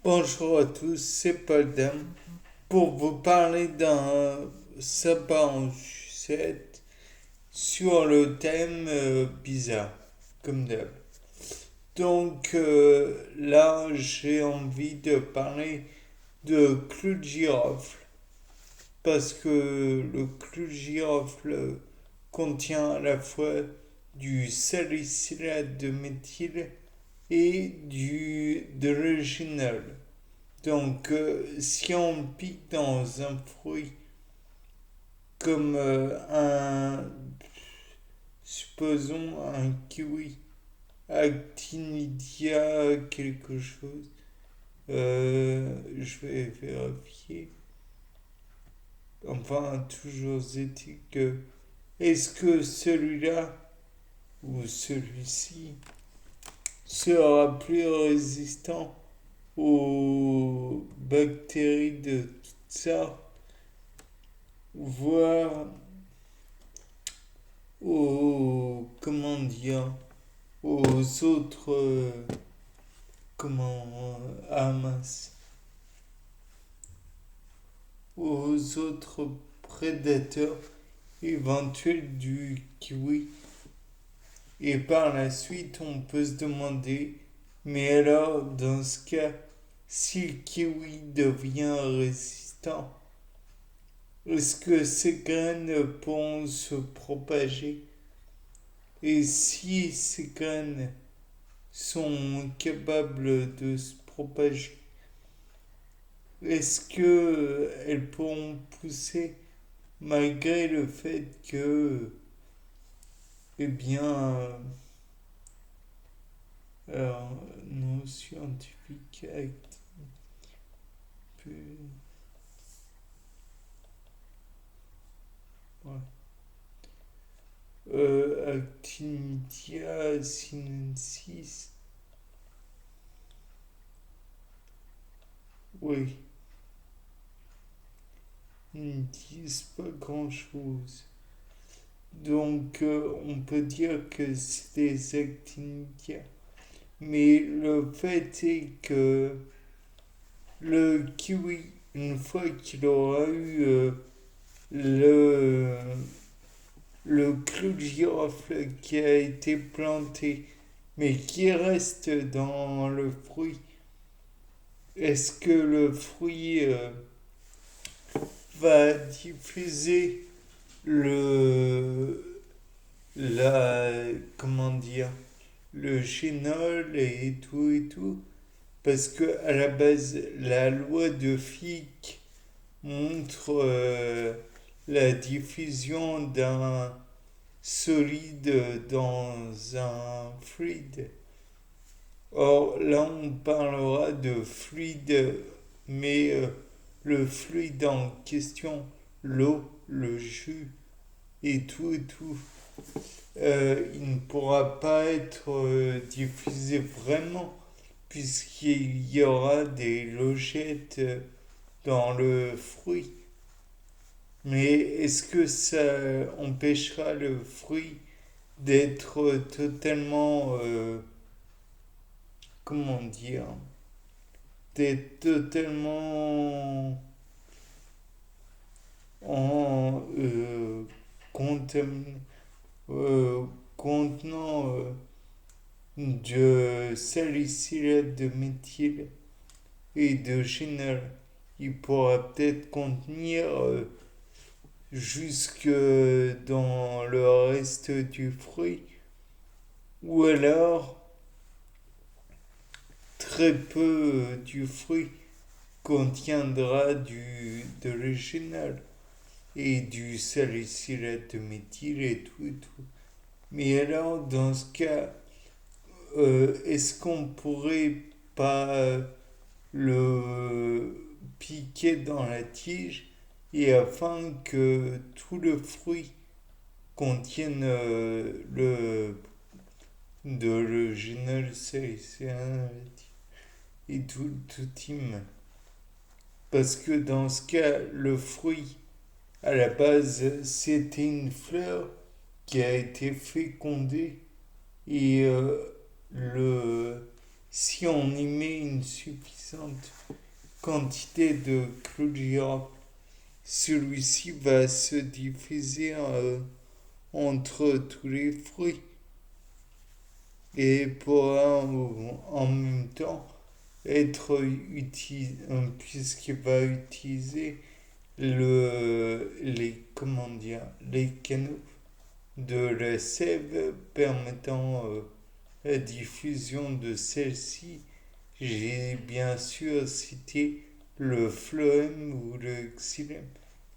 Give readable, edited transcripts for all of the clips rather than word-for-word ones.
Bonjour à tous, c'est Paul Dam pour vous parler d'un sapin en sucette sur le thème bizarre, comme d'hab. Là, j'ai envie de parler de clou de girofle parce que le clou de girofle contient à la fois du salicylate de méthyle et de l'eugenol. Si on pique dans un fruit comme supposons un kiwi, actinidia, quelque chose, je vais vérifier. Enfin, toujours est-il que, est-ce que celui-là ou celui-ci sera plus résistant aux bactéries de toutes sortes, voire comment dire, aux autres, mince, aux autres prédateurs éventuels du kiwi. Et par la suite, on peut se demander, mais alors, dans ce cas, si le kiwi devient résistant, est-ce que ces graines pourront se propager? Et si ces graines sont capables de se propager, est-ce que elles pourront pousser malgré le fait que, eh bien, alors, non scientifique, ouais. Actinidia sinensis, oui, ils ne disent pas grand-chose. On peut dire que c'est des actinidia. Mais le fait est que le kiwi, une fois qu'il aura eu le, le clou de girofle qui a été planté, mais qui reste dans le fruit, est-ce que le fruit va diffuser le, comment dire, le génol et tout? Parce que à la base, la loi de Fick montre la diffusion d'un solide dans un fluide. Or, là, on parlera de fluide, mais le fluide en question, l'eau, le jus et tout, il ne pourra pas être diffusé vraiment puisqu'il y aura des logettes dans le fruit. Mais est-ce que ça empêchera le fruit d'être totalement, comment dire, d'être totalement en contam- euh, contenant de salicylate de méthyle et de génol? Il pourra peut-être contenir jusque dans le reste du fruit, ou alors très peu du fruit contiendra de l'eugenol et du salicylate de méthyle et tout. Mais alors, dans ce cas, est-ce qu'on pourrait pas le piquer dans la tige et afin que tout le fruit contienne de l'eugenol salicylate et tout team? Parce que dans ce cas, le fruit, à la base, c'était une fleur qui a été fécondée et le si on y met une suffisante quantité de clou de girofle, celui-ci va se diffuser entre tous les fruits et pourra en même temps être utilisé, puisqu'il va utiliser comment dire, les canaux de la sève permettant la diffusion de celle-ci. J'ai bien sûr cité le phloème ou le xylème.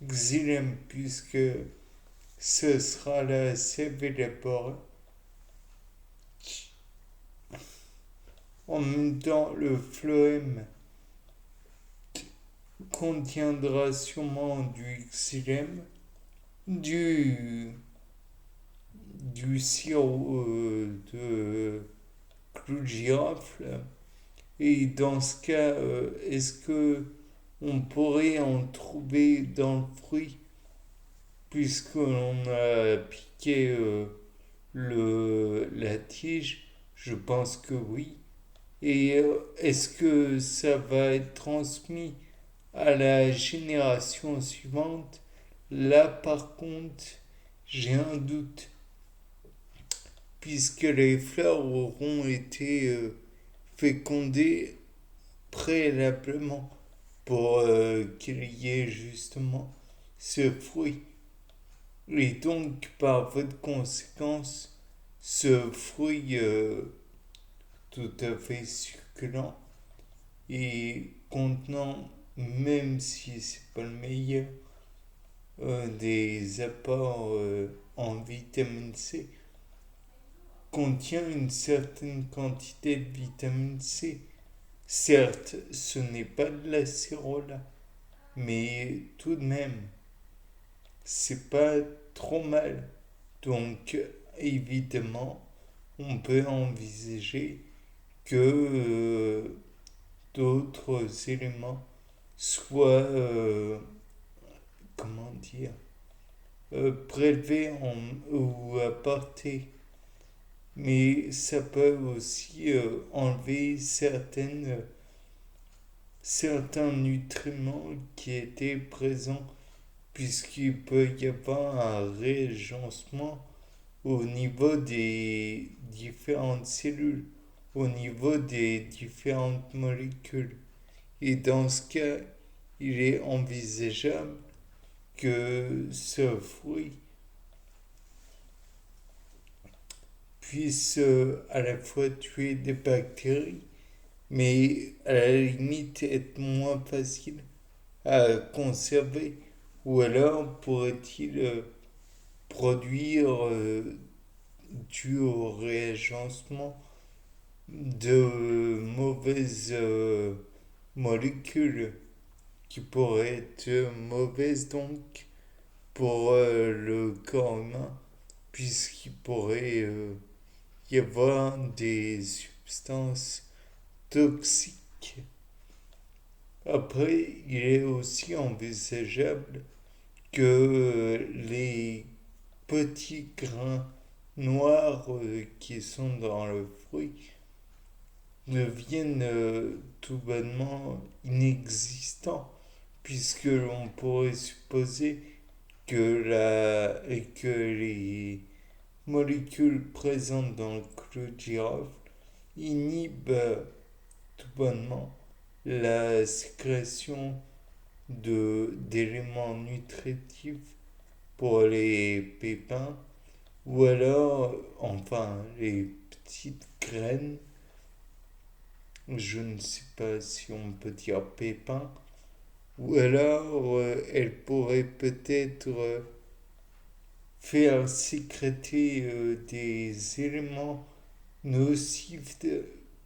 Xylème, puisque ce sera la sève élaborée. En même temps, le phloème contiendra sûrement du xylème, du, du sirop de clou de girofle. Et dans ce cas, est-ce que on pourrait en trouver dans le fruit puisque l'on a piqué la tige? Je pense que oui. Et est-ce que ça va être transmis à la génération suivante? Là, par contre, j'ai un doute, puisque les fleurs auront été fécondées préalablement pour qu'il y ait justement ce fruit. Et donc, par voie de conséquence, ce fruit tout à fait succulent et contenant, même si c'est pas le meilleur, des apports en vitamine C, contient une certaine quantité de vitamine C. Certes, ce n'est pas de la cérola, mais tout de même, c'est pas trop mal. Donc, évidemment, on peut envisager que d'autres éléments soient, comment dire, prélevés ou apportés. Mais ça peut aussi enlever certains nutriments qui étaient présents, puisqu'il peut y avoir un réagencement au niveau des différentes cellules, au niveau des différentes molécules. Et dans ce cas, il est envisageable que ce fruit puisse à la fois tuer des bactéries, mais à la limite être moins facile à conserver. Ou alors pourrait-il produire, dû au réagencement, de mauvaises molécules qui pourraient être mauvaises donc pour le corps humain, puisqu'il pourrait y avoir des substances toxiques. Après, il est aussi envisageable que les petits grains noirs qui sont dans le fruit deviennent tout bonnement inexistants, puisque l'on pourrait supposer que les molécules présentes dans le clou de girofle inhibent tout bonnement la sécrétion d'éléments nutritifs pour les pépins, ou alors, enfin, les petites graines, je ne sais pas si on peut dire pépins, ou alors elles pourraient peut-être faire sécréter des éléments nocifs,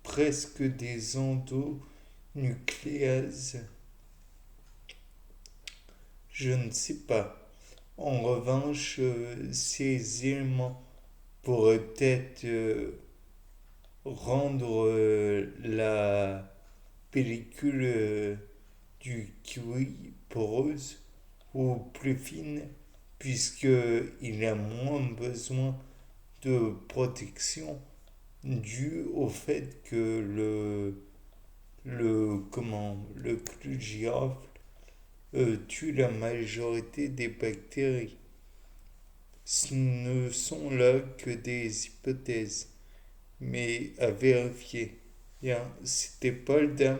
presque des endonucléases. Je ne sais pas. En revanche, ces éléments pourraient peut-être rendre la pellicule du kiwi poreuse ou plus fine, puisqu'il a moins besoin de protection dû au fait que le clou de girofle tue la majorité des bactéries. Ce ne sont là que des hypothèses, mais à vérifier. Bien, c'était Paul Dam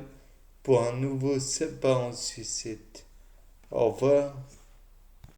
pour un nouveau Sapin en sucette. Au revoir.